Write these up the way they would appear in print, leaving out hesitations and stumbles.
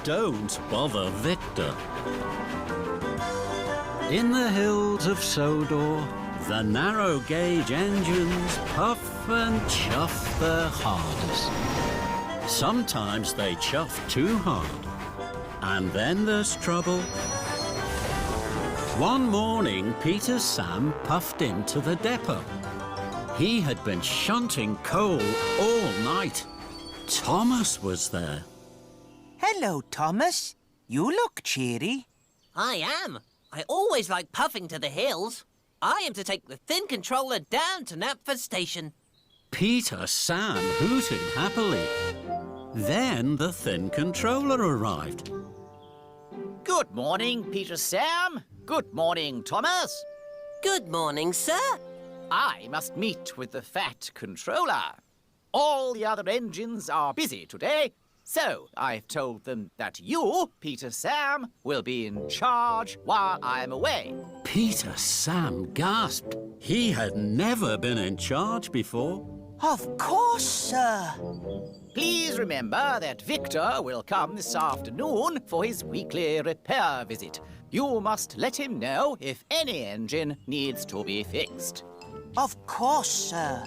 don't bother Victor. In the hills of Sodor, the narrow-gauge engines puff and chuff their hardest. Sometimes they chuff too hard. And then there's trouble. One morning, Peter Sam puffed into the depot. He had been shunting coal all night. Thomas was there. Hello, Thomas. You look cheery. I am. I always like puffing to the hills. I am to take the thin controller down to Knapford Station. Peter Sam hooted happily. Then the thin controller arrived. Good morning, Peter Sam. Good morning, Thomas. Good morning, sir. I must meet with the Fat Controller. All the other engines are busy today, so I've told them that you, Peter Sam, will be in charge while I'm away. Peter Sam gasped. He had never been in charge before. Of course, sir. Please remember that Victor will come this afternoon for his weekly repair visit. You must let him know if any engine needs to be fixed. Of course, sir.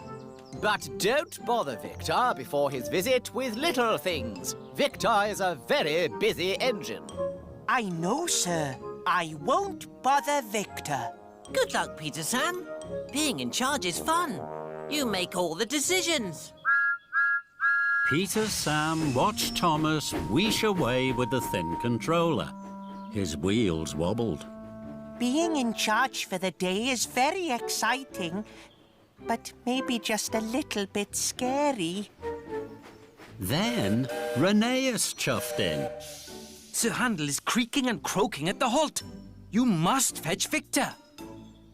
But don't bother Victor before his visit with little things. Victor is a very busy engine. I know, sir. I won't bother Victor. Good luck, Peter Sam. Being in charge is fun. You make all the decisions. Peter Sam watched Thomas wheesh away with the thin controller. His wheels wobbled. Being in charge for the day is very exciting, but maybe just a little bit scary. Then Rheneas chuffed in. Sir Handel is creaking and croaking at the halt. You must fetch Victor.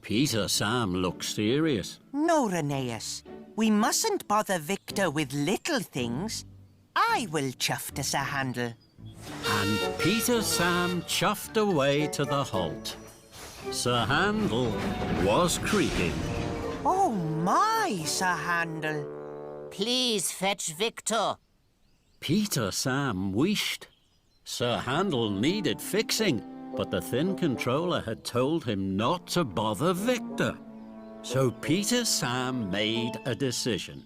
Peter Sam looked serious. No, Rheneas. We mustn't bother Victor with little things. I will chuff to Sir Handel. And Peter Sam chuffed away to the halt. Sir Handel was creaking. Oh, my, Sir Handel. Please fetch Victor. Peter Sam wheeshed. Sir Handel needed fixing, but the thin controller had told him not to bother Victor. So Peter Sam made a decision.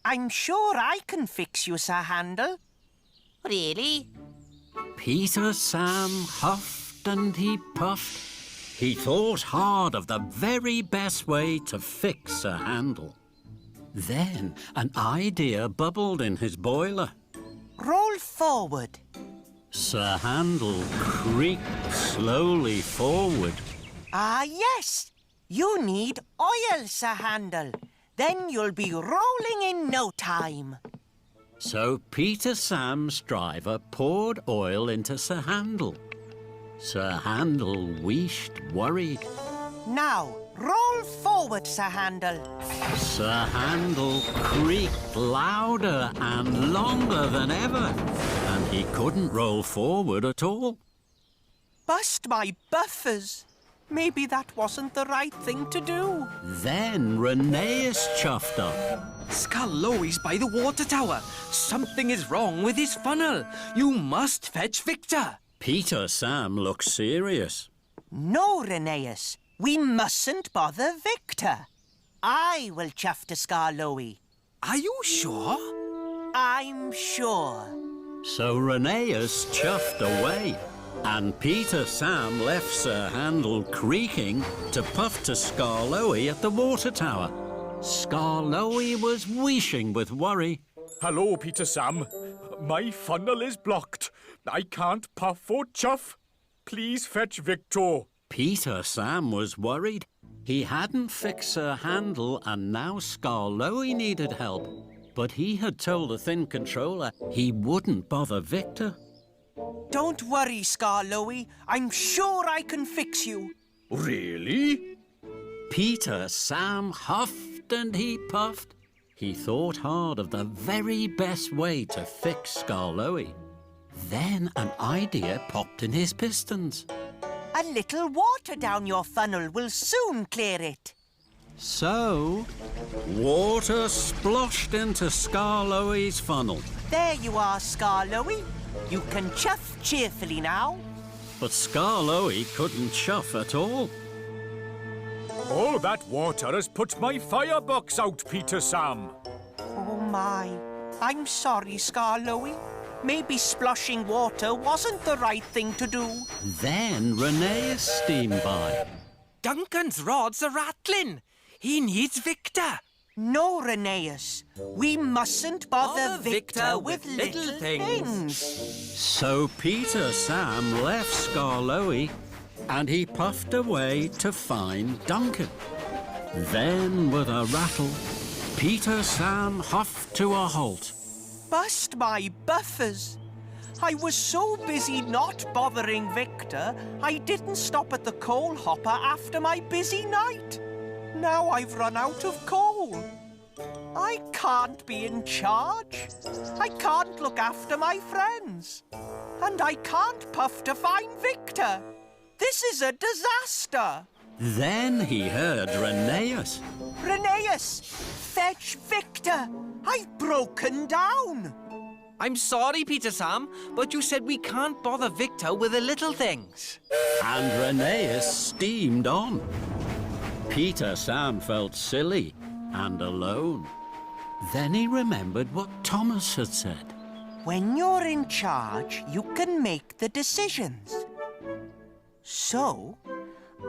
I'm sure I can fix you, Sir Handel. Really? Peter Sam huffed and he puffed. He thought hard of the very best way to fix Sir Handel. Then an idea bubbled in his boiler. Roll forward. Sir Handel creaked slowly forward. Ah, yes. You need oil, Sir Handel. Then you'll be rolling in no time. So Peter Sam's driver poured oil into Sir Handel. Sir Handel wheeshed, worried. Now, roll forward, Sir Handel. Sir Handel creaked louder and longer than ever, and he couldn't roll forward at all. Bust my buffers. Maybe that wasn't the right thing to do. Then Rheneas chuffed up. Skarloey's by the water tower. Something is wrong with his funnel. You must fetch Victor. Peter Sam looked serious. No, Rheneas. We mustn't bother Victor. I will chuff to Skarloey. Are you sure? I'm sure. So Rheneas chuffed away, and Peter Sam left Sir Handel creaking to puff to Skarloey at the water tower. Skarloey was wheeshing with worry. Hello, Peter Sam. My funnel is blocked. I can't puff or chuff. Please fetch Victor. Peter Sam was worried. He hadn't fixed Sir Handel, and now Skarloey needed help. But he had told the thin controller he wouldn't bother Victor. Don't worry, Skarloey. I'm sure I can fix you. Really? Peter Sam huffed and he puffed. He thought hard of the very best way to fix Skarloey. Then an idea popped in his pistons. A little water down your funnel will soon clear it. So, water sploshed into Skarloey's funnel. There you are, Skarloey. You can chuff cheerfully now. But Skarloey couldn't chuff at all. All that water has put my firebox out, Peter Sam. Oh, my. I'm sorry, Skarloey. Maybe sploshing water wasn't the right thing to do. Then Rheneas steamed by. Duncan's rods are rattling. He needs Victor. No, Rheneas. We mustn't bother Victor with little things. So Peter Sam left Skarloey and he puffed away to find Duncan. Then, with a rattle, Peter Sam huffed to a halt. Bust my buffers. I was so busy not bothering Victor, I didn't stop at the coal hopper after my busy night. Now I've run out of coal. I can't be in charge. I can't look after my friends. And I can't puff to find Victor. This is a disaster. Then he heard Rheneas. Rheneas, fetch Victor. I've broken down. I'm sorry, Peter Sam, but you said we can't bother Victor with the little things. And Rheneas steamed on. Peter Sam felt silly and alone. Then he remembered what Thomas had said. When you're in charge, you can make the decisions. So,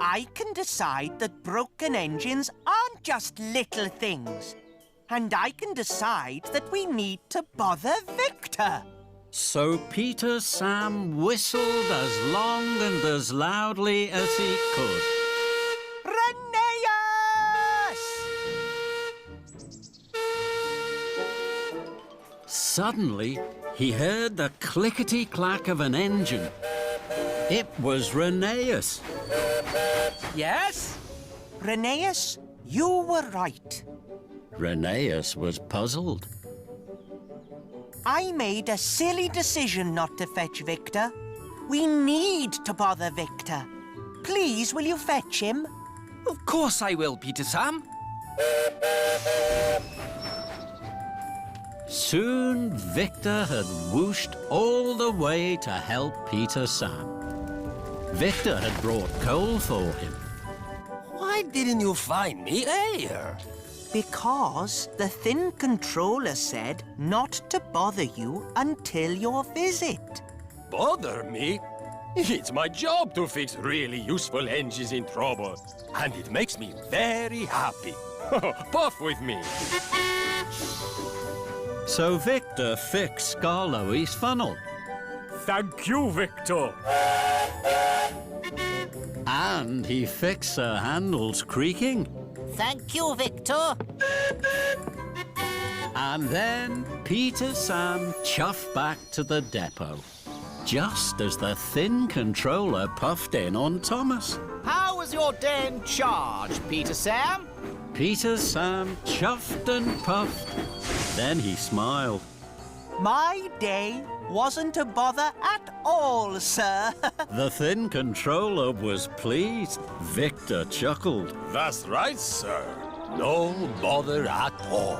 I can decide that broken engines aren't just little things. And I can decide that we need to bother Victor. So Peter Sam whistled as long and as loudly as he could. Rheneas! Suddenly, he heard the clickety-clack of an engine. It was Rheneas. Yes? Rheneas, you were right. Rheneas was puzzled. I made a silly decision not to fetch Victor. We need to bother Victor. Please, will you fetch him? Of course I will, Peter Sam. Soon, Victor had whooshed all the way to help Peter Sam. Victor had brought coal for him. Why didn't you find me earlier? Because the Thin Controller said not to bother you until your visit. Bother me? It's my job to fix really useful engines in trouble. And it makes me very happy. Puff with me. So Victor fixed Skarloey's funnel. Thank you, Victor. And he fixed her handles creaking. Thank you, Victor. And then Peter Sam chuffed back to the depot, just as the Thin Controller puffed in on Thomas. How was your day in charge, Peter Sam? Peter Sam chuffed and puffed. Then he smiled. My day wasn't a bother at all, sir. The Thin Controller was pleased. Victor chuckled. That's right, sir. No bother at all.